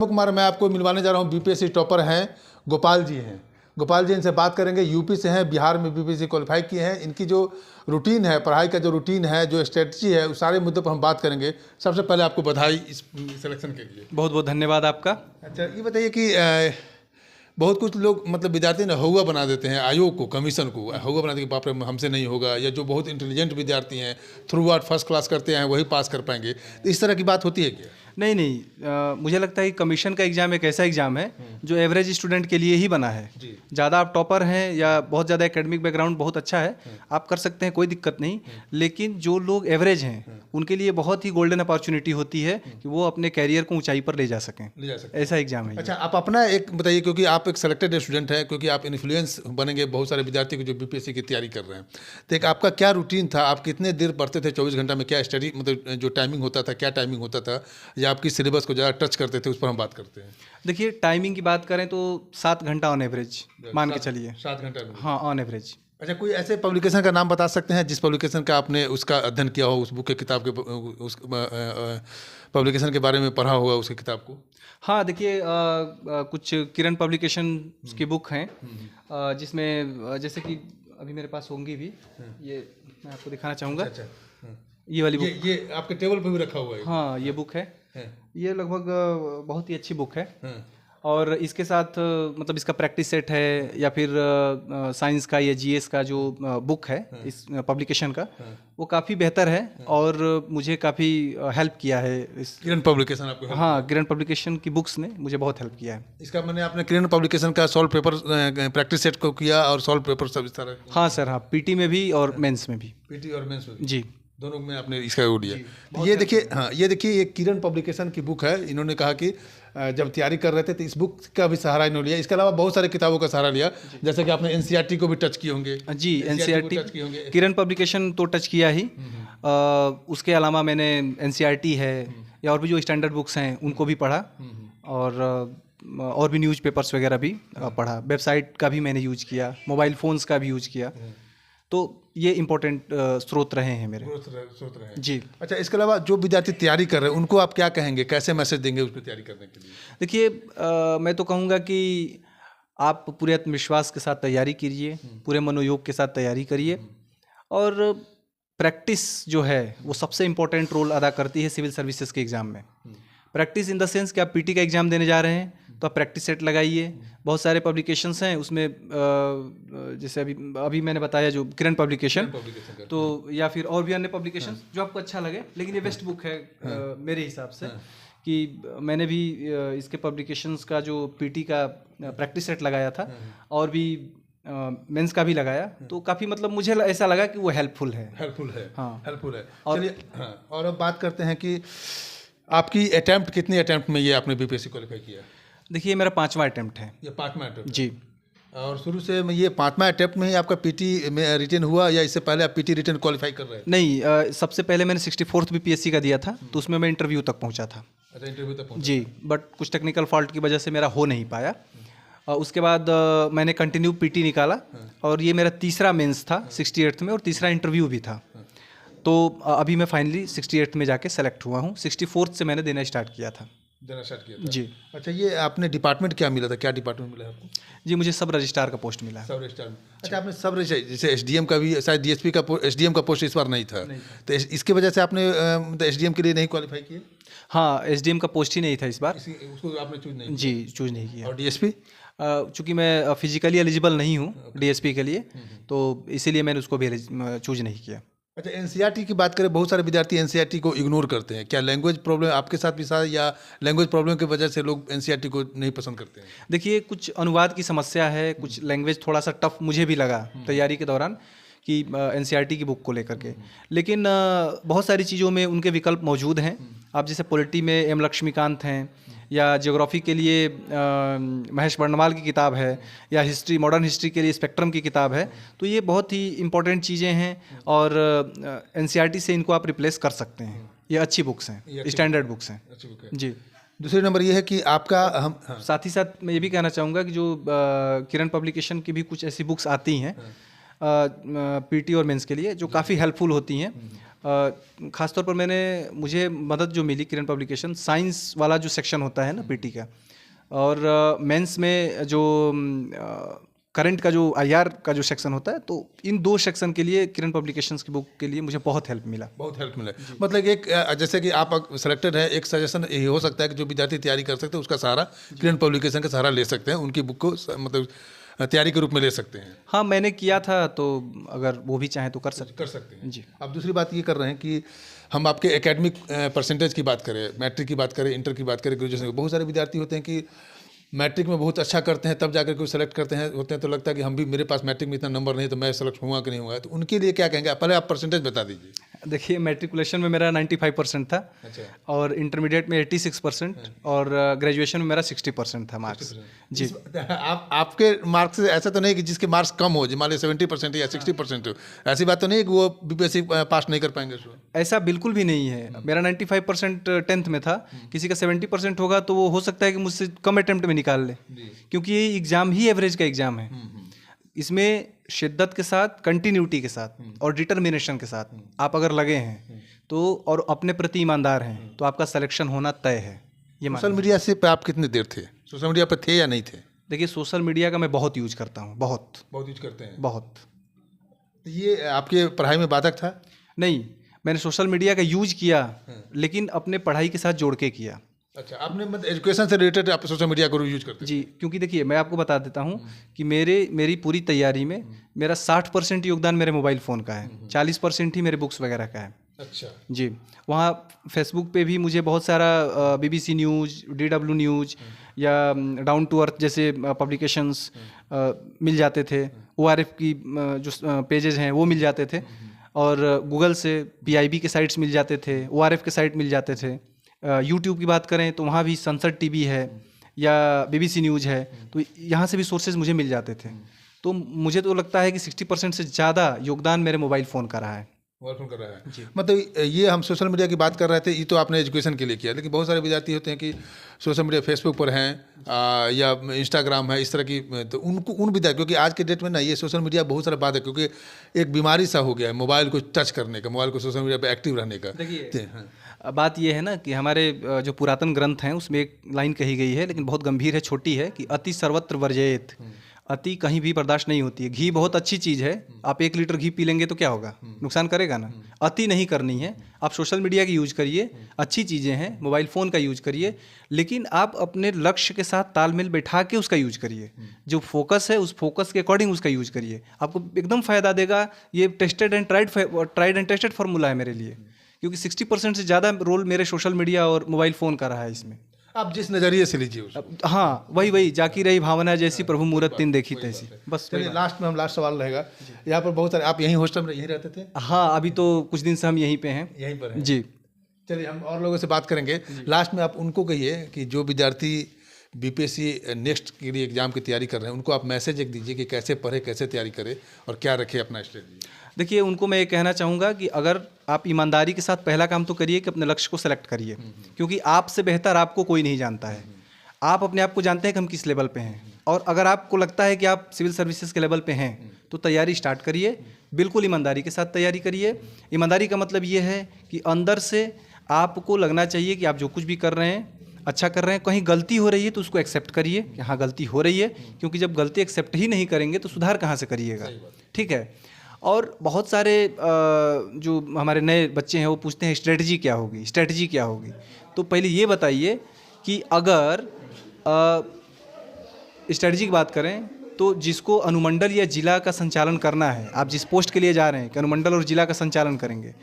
कुमार, मैं आपको मिलवाने जा रहा हूँ बीपीएससी टॉपर हैं गोपाल जी हैं। गोपाल जी इनसे बात करेंगे। यूपी से हैं, बिहार में बीपीएससी क्वालिफाई किए हैं। इनकी जो रूटीन है, पढ़ाई का जो रूटीन है, जो स्ट्रेटजी है, उस सारे मुद्दों पर हम बात करेंगे। सबसे पहले आपको बधाई इस सिलेक्शन के लिए। बहुत बहुत धन्यवाद आपका। अच्छा, ये बताइए कि बहुत कुछ लोग मतलब विद्यार्थी ना हौवा बना देते हैं आयोग को, कमीशन को हौवा बना देते कि बाप रे हमसे नहीं होगा, या जो बहुत इंटेलिजेंट विद्यार्थी हैं थ्रू आउट फर्स्ट क्लास करते हैं वही पास कर पाएंगे। तो इस तरह की बात होती है क्या? नहीं, मुझे लगता है कि कमीशन का एग्ज़ाम एक ऐसा एग्ज़ाम है जो एवरेज स्टूडेंट के लिए ही बना है। ज़्यादा आप टॉपर हैं या बहुत ज़्यादा एकेडमिक बैकग्राउंड बहुत अच्छा है, आप कर सकते हैं, कोई दिक्कत नहीं। लेकिन जो लोग एवरेज हैं उनके लिए बहुत ही गोल्डन अपॉर्चुनिटी होती है कि वो अपने कैरियर को ऊंचाई पर ले जा सकें। ऐसा एग्ज़ाम है। अच्छा, आप अपना एक बताइए, क्योंकि आप एक सेलेक्टेड स्टूडेंट हैं, क्योंकि आप इन्फ्लुएंस बनेंगे बहुत सारे विद्यार्थी को जो बीपीएससी की तैयारी कर रहे हैं। तो एक आपका क्या रूटीन था? आप कितने देर पढ़ते थे 24 घंटा में? क्या स्टडी मतलब जो टाइमिंग होता था, क्या टाइमिंग होता था, या आपकी सिलेबस को ज़्यादा टच करते थे? उस पर हम बात करते हैं। देखिए, टाइमिंग की बात करें तो 7 घंटा ऑन एवरेज मान के चलिए। 7 घंटा? हाँ, ऑन एवरेज। अच्छा, कोई ऐसे पब्लिकेशन का नाम बता सकते हैं जिस पब्लिकेशन का आपने उसका अध्ययन किया हो, उस बुक के किताब के उस पब्लिकेशन के बारे में पढ़ा होगा उसकी किताब को? हाँ, देखिए, कुछ किरण पब्लिकेशन की बुक हैं, जिसमें जैसे कि अभी मेरे पास होंगी भी, ये मैं आपको दिखाना चाहूँगा। अच्छा, ये वाली बुक। ये आपके टेबल पे भी रखा हुआ है? हाँ, ये बुक है। ये लगभग बहुत ही अच्छी बुक है। हाँ। और इसके साथ मतलब इसका प्रैक्टिस सेट है, या फिर साइंस का या जीएस का जो बुक है इस पब्लिकेशन का, वो काफ़ी बेहतर है और मुझे काफ़ी हेल्प किया है इस किरण पब्लिकेशन आपको? हाँ, किरण पब्लिकेशन की बुक्स ने मुझे बहुत हेल्प किया है। इसका मैंने आपने किरण पब्लिकेशन का सॉल्व पेपर प्रैक्टिस सेट को किया और सॉल्व पेपर सब इस तरह? हाँ सर, हाँ, पीटी में भी और मेंस में भी। पीटी और मेंस में भी? जी, दोनों में आपने इसका वो लिया। ये देखिए, हाँ, ये देखिए, ये किरण पब्लिकेशन की बुक है। इन्होंने कहा कि जब तैयारी कर रहे थे तो इस बुक का भी सहारा इन्होंने लिया। इसके अलावा बहुत सारी किताबों का सहारा लिया, जैसे कि आपने एनसीईआरटी को भी टच किए होंगे। जी, एनसीईआरटी, किरण पब्लिकेशन तो टच किया ही। उसके अलावा मैंने एनसीईआरटी है या और भी जो स्टैंडर्ड बुक्स हैं उनको भी पढ़ा, और भी न्यूज़पेपर्स वगैरह भी पढ़ा। वेबसाइट का भी मैंने यूज किया, मोबाइल फ़ोन्स का भी यूज किया। तो ये इम्पोर्टेंट स्रोत रहे हैं मेरे। स्रोत रहे हैं। जी। अच्छा, इसके अलावा जो विद्यार्थी तैयारी कर रहे हैं उनको आप क्या कहेंगे, कैसे मैसेज देंगे उसको तैयारी करने के लिए? देखिए, मैं तो कहूँगा कि आप पूरे आत्मविश्वास के साथ तैयारी कीजिए, पूरे मनोयोग के साथ तैयारी करिए, और प्रैक्टिस जो है वो सबसे इम्पोर्टेंट रोल अदा करती है सिविल सर्विसेज के एग्ज़ाम में। प्रैक्टिस इन द सेंस कि आप पीटी का एग्ज़ाम देने जा रहे हैं तो आप प्रैक्टिस सेट लगाइए। बहुत सारे पब्लिकेशंस हैं उसमें, जैसे अभी मैंने बताया जो किरण पब्लिकेशन, तो या फिर और भी अन्य पब्लिकेशंस जो आपको अच्छा लगे, लेकिन ये बेस्ट बुक है मेरे हिसाब से। कि मैंने भी इसके पब्लिकेशंस का जो पीटी का प्रैक्टिस सेट लगाया था और भी मेंस का भी लगाया, तो काफ़ी मतलब मुझे ऐसा लगा कि वो हेल्पफुल है। हाँ, हेल्पफुल है। चलिए, हाँ, और अब बात करते हैं कि आपकी अटैम्प्ट, कितनी अटैम्प्ट में ये आपने बीपीएससी क्वालिफाई किया? देखिए, मेरा 5वां अटैम्प्ट है। ये 5वां अटैम्प्ट? जी। और शुरू से ये 5वां अटैम्प्ट में ही आपका पीटी में रिटर्न हुआ, या इससे पहले आप पीटी रिटर्न क्वालिफाई कर रहे हैं? नहीं, सबसे पहले मैंने 64th बीपीएससी का दिया था, तो उसमें मैं इंटरव्यू तक पहुंचा था। अच्छा, इंटरव्यू तक पहुंचा? जी, बट कुछ टेक्निकल फॉल्ट की वजह से मेरा हो नहीं पाया। उसके बाद मैंने कंटिन्यू पीटी निकाला, और ये मेरा तीसरा मेंस था 68th में, और तीसरा इंटरव्यू भी था। तो अभी मैं फाइनली 68th में जाके सेलेक्ट हुआ हूँ। 64th से मैंने देना स्टार्ट किया था। जी। अच्छा, ये आपने डिपार्टमेंट क्या मिला था, क्या डिपार्टमेंट मिला आपको? जी, मुझे सब रजिस्ट्रार का पोस्ट मिला। सब रजिस्ट्रार में? अच्छा, आपने सब रजिस्ट्रार, जैसे एसडीएम का भी शायद, डीएसपी का एसडीएम का पोस्ट इस बार नहीं था, तो इसकी वजह से आपने एसडीएम के लिए नहीं क्वालिफाई किए? हाँ, एसडीएम का पोस्ट ही नहीं था इस बार, उसको आपने चूज नहीं? जी, चूज नहीं किया। और डीएसपी? चूँकि मैं फिजिकली एलिजिबल नहीं हूँ डीएसपी के लिए, तो इसीलिए मैंने उसको भी चूज नहीं किया। अच्छा, एनसीईआरटी की बात करें, बहुत सारे विद्यार्थी एनसीईआरटी को इग्नोर करते हैं। क्या लैंग्वेज प्रॉब्लम आपके साथ भी था, या लैंग्वेज प्रॉब्लम की वजह से लोग एनसीईआरटी को नहीं पसंद करते हैं? देखिए, कुछ अनुवाद की समस्या है, कुछ लैंग्वेज थोड़ा सा टफ मुझे भी लगा तैयारी के दौरान, कि एनसीईआरटी की बुक को लेकर के। लेकिन बहुत सारी चीज़ों में उनके विकल्प मौजूद हैं। आप जैसे पॉलिटी में एम लक्ष्मीकांत हैं, या ज्योग्राफी के लिए महेश बर्णवाल की किताब है, या हिस्ट्री, मॉडर्न हिस्ट्री के लिए स्पेक्ट्रम की किताब है। तो ये बहुत ही इंपॉर्टेंट चीज़ें हैं, और एनसीईआरटी से इनको आप रिप्लेस कर सकते हैं। ये अच्छी बुक्स हैं, स्टैंडर्ड बुक्स हैं। अच्छी बुक है। जी। दूसरे नंबर ये है कि आपका साथ ही साथ मैं ये भी कहना चाहूँगा कि जो किरण पब्लिकेशन की भी कुछ ऐसी बुक्स आती हैं पीटी और मेंस के लिए, जो काफ़ी हेल्पफुल होती हैं। ख़ासतौर पर मुझे मदद जो मिली किरण पब्लिकेशन, साइंस वाला जो सेक्शन होता है ना पीटी का, और मेंस में जो करंट का जो आईआर का जो सेक्शन होता है, तो इन 2 सेक्शन के लिए किरण पब्लिकेशंस की बुक के लिए मुझे बहुत हेल्प मिला। बहुत हेल्प मिला। मतलब एक जैसे कि आप सेलेक्टेड है, एक सजेशन ये हो सकता है कि जो विद्यार्थी तैयारी कर सकते हैं उसका सहारा किरण पब्लिकेशन का सहारा ले सकते हैं, उनकी बुक को मतलब तैयारी के रूप में ले सकते हैं। हाँ, मैंने किया था, तो अगर वो भी चाहें तो कर सकते हैं जी। अब दूसरी बात ये कर रहे हैं कि हम आपके एकेडमिक परसेंटेज की बात करें, मैट्रिक की बात करें, इंटर की बात करें, ग्रेजुएशन की, बहुत सारे विद्यार्थी होते हैं कि मैट्रिक में बहुत अच्छा करते हैं, तब जाकर कोई सेलेक्ट करते हैं होते हैं, तो लगता है कि हम भी, मेरे पास मैट्रिक में इतना नंबर नहीं तो मैं सेलेक्ट हुआ कि नहीं हुआ, तो उनके लिए क्या कहेंगे? पहले आप परसेंटेज बता दीजिए। देखिए, मैट्रिकुलेशन में मेरा 95% था। अच्छा। और इंटरमीडिएट में 86% और ग्रेजुएशन में मेरा 60% था मार्क्स जी। आपके मार्क्स ऐसा तो नहीं कि जिसके मार्क्स कम हो, मान लीजिए 70% या 60% हो, ऐसी बात तो नहीं है कि वो बीपीएससी पास नहीं कर पाएंगे उसको? ऐसा बिल्कुल भी नहीं है। मेरा 95% 10th में था, किसी का 70% होगा तो वो हो सकता है कि मुझसे कम अटेम्प्ट में निकाल ले, क्योंकि ये एग्ज़ाम ही एवरेज का एग्ज़ाम है। इसमें शिद्दत के साथ, कंटिन्यूटी के साथ और डिटर्मिनेशन के साथ आप अगर लगे हैं तो, और अपने प्रति ईमानदार हैं, तो आपका सिलेक्शन होना तय है। ये सोशल मीडिया से पे आप कितनी देर थे? सोशल मीडिया पे थे या नहीं थे? देखिए, सोशल मीडिया का मैं बहुत यूज करता हूँ, बहुत यूज करते हैं, बहुत। ये आपके पढ़ाई में बाधक था? नहीं, मैंने सोशल मीडिया का यूज किया, लेकिन अपने पढ़ाई के साथ जोड़ के किया। अच्छा, आपने मतलब एजुकेशन से रिलेटेड आप सोशल मीडिया को यूज करते हैं? जी, क्योंकि देखिए, मैं आपको बता देता हूँ कि मेरी पूरी तैयारी में मेरा 60% योगदान मेरे मोबाइल फ़ोन का है, 40% ही मेरे बुक्स वगैरह का है। अच्छा जी। वहाँ फेसबुक पे भी मुझे बहुत सारा BBC न्यूज़, DW न्यूज़ या डाउन टू अर्थ जैसे पब्लिकेशंस मिल जाते थे। ORF की जो पेजेस हैं वो मिल जाते थे, और गूगल से PIB के साइट्स मिल जाते थे, ORF के साइट मिल जाते थे। यूट्यूब की बात करें तो वहाँ भी संसद TV है या BBC न्यूज़ है, तो यहाँ से भी सोर्सेज मुझे मिल जाते थे। तो मुझे तो लगता है कि 60% से ज़्यादा योगदान मेरे मोबाइल फ़ोन का रहा है। मोबाइल फ़ोन कर रहा है जी। मतलब ये हम सोशल मीडिया की बात कर रहे थे, ये तो आपने एजुकेशन के लिए किया, लेकिन बहुत सारे विद्यार्थी होते हैं कि सोशल मीडिया फेसबुक पर हैं या इंस्टाग्राम है, इस तरह की, तो उनको उन विद्यार्थी, क्योंकि आज के डेट में ना ये सोशल मीडिया बहुत सारा बात है, क्योंकि एक बीमारी सा हो गया है मोबाइल को टच करने का, मोबाइल को सोशल मीडिया पर एक्टिव रहने का। देखिए, बात यह है ना कि हमारे जो पुरातन ग्रंथ हैं उसमें एक लाइन कही गई है, लेकिन बहुत गंभीर है, छोटी है, कि अति सर्वत्र वर्जयेत। अति कहीं भी बर्दाश्त नहीं होती है। घी बहुत अच्छी चीज़ है, आप 1 लीटर घी पी लेंगे तो क्या होगा? नुकसान करेगा ना। अति नहीं करनी है। आप सोशल मीडिया की यूज करिए, अच्छी चीज़ें हैं, मोबाइल फ़ोन का यूज करिए, लेकिन आप अपने लक्ष्य के साथ तालमेल बैठा के उसका यूज करिए। जो फोकस है उस फोकस के अकॉर्डिंग उसका यूज करिए, आपको एकदम फ़ायदा देगा। ये tested and tried and tested formula है मेरे लिए, क्योंकि 60% से ज़्यादा रोल मेरे सोशल मीडिया और मोबाइल फ़ोन का रहा है इसमें। आप जिस नज़रिए से लीजिए उसको। हाँ, वही जाकी रही भावना जैसी, प्रभु मूरत तीन देखी तैसी। बस चलिए, लास्ट में हम लास्ट सवाल रहेगा, यहाँ पर बहुत सारे, आप यहीं हॉस्टल में यहीं रहते थे? हाँ, अभी तो कुछ दिन से हम यहीं पे हैं। यहीं पर हैं जी। चलिए, हम और लोगों से बात करेंगे। लास्ट में आप उनको कहिए कि जो विद्यार्थी BPSC नेक्स्ट के लिए एग्जाम की तैयारी कर रहे हैं, उनको आप मैसेज एक दीजिए कि कैसे पढ़े, कैसे तैयारी करें और क्या रखें अपना स्ट्रेटजी। देखिए, उनको मैं ये कहना चाहूँगा कि अगर आप ईमानदारी के साथ पहला काम तो करिए कि अपने लक्ष्य को सेलेक्ट करिए, क्योंकि आपसे बेहतर आपको कोई नहीं जानता है। आप अपने आप को जानते हैं कि हम किस लेवल पे हैं, और अगर आपको लगता है कि आप सिविल सर्विसेज के लेवल पे हैं तो तैयारी स्टार्ट करिए। बिल्कुल ईमानदारी के साथ तैयारी करिए। ईमानदारी का मतलब ये है कि अंदर से आपको लगना चाहिए कि आप जो कुछ भी कर रहे हैं अच्छा कर रहे हैं। कहीं गलती हो रही है तो उसको एक्सेप्ट करिए कि हाँ गलती हो रही है, क्योंकि जब गलती एक्सेप्ट ही नहीं करेंगे तो सुधार कहाँ से करिएगा। ठीक है। और बहुत सारे जो हमारे नए बच्चे हैं वो पूछते हैं स्ट्रेटजी क्या होगी, स्ट्रेटजी क्या होगी। तो पहले ये बताइए कि अगर स्ट्रेटजी की बात करें तो जिसको अनुमंडल या जिला का संचालन करना है, आप जिस पोस्ट के लिए जा रहे हैं कि अनुमंडल और जिला का संचालन करेंगे,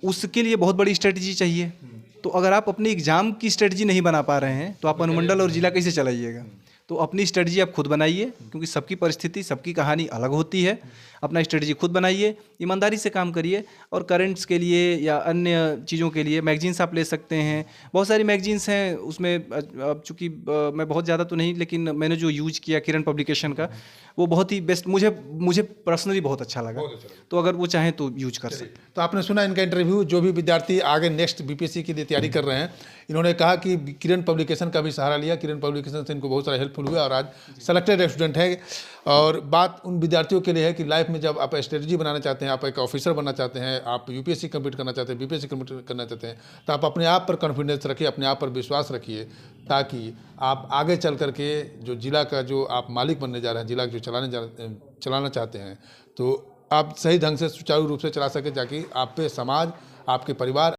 उसके लिए बहुत बड़ी स्ट्रेटजी चाहिए। तो अगर आप अपनी एग्ज़ाम की स्ट्रेटजी नहीं बना पा रहे हैं तो आप अनुमंडल और जिला कैसे चलाइएगा? तो अपनी स्ट्रेटजी आप खुद बनाइए, क्योंकि सबकी परिस्थिति, सबकी कहानी अलग होती है। अपना स्ट्रेटजी खुद बनाइए, ईमानदारी से काम करिए। और करेंट्स के लिए या अन्य चीज़ों के लिए मैगजीन्स आप ले सकते हैं। बहुत सारी मैगजीन्स हैं, उसमें अब चूँकि मैं बहुत ज़्यादा तो नहीं, लेकिन मैंने जो यूज किया किरण पब्लिकेशन का, वो बहुत ही बेस्ट, मुझे पर्सनली बहुत अच्छा लगा। तो अगर वो चाहें तो यूज कर सकते। तो आपने सुना इनका इंटरव्यू। जो भी विद्यार्थी आगे नेक्स्ट BPSC के लिए तैयारी कर रहे हैं, इन्होंने कहा कि किरण पब्लिकेशन का भी सहारा लिया। किरण पब्लिकेशन से इनको बहुत सारा हेल्पफुल हुआ और आज सेलेक्टेड स्टूडेंट है और बात उन विद्यार्थियों के लिए है कि लाइफ में जब आप स्ट्रेटजी बनाना चाहते हैं, आप एक ऑफिसर बनना चाहते हैं, आप यूपीएससी कंप्लीट करना चाहते हैं, बीपीएससी कंप्लीट करना चाहते हैं, तो आप अपने आप पर कॉन्फिडेंस रखिए, अपने आप पर विश्वास रखिए, ताकि आप आगे चल करके जो जिला का जो आप मालिक बनने जा रहे हैं, जिला जो चलाना चाहते हैं, तो आप सही ढंग से सुचारू रूप से चला सकें, ताकि आप पे समाज, आपके परिवार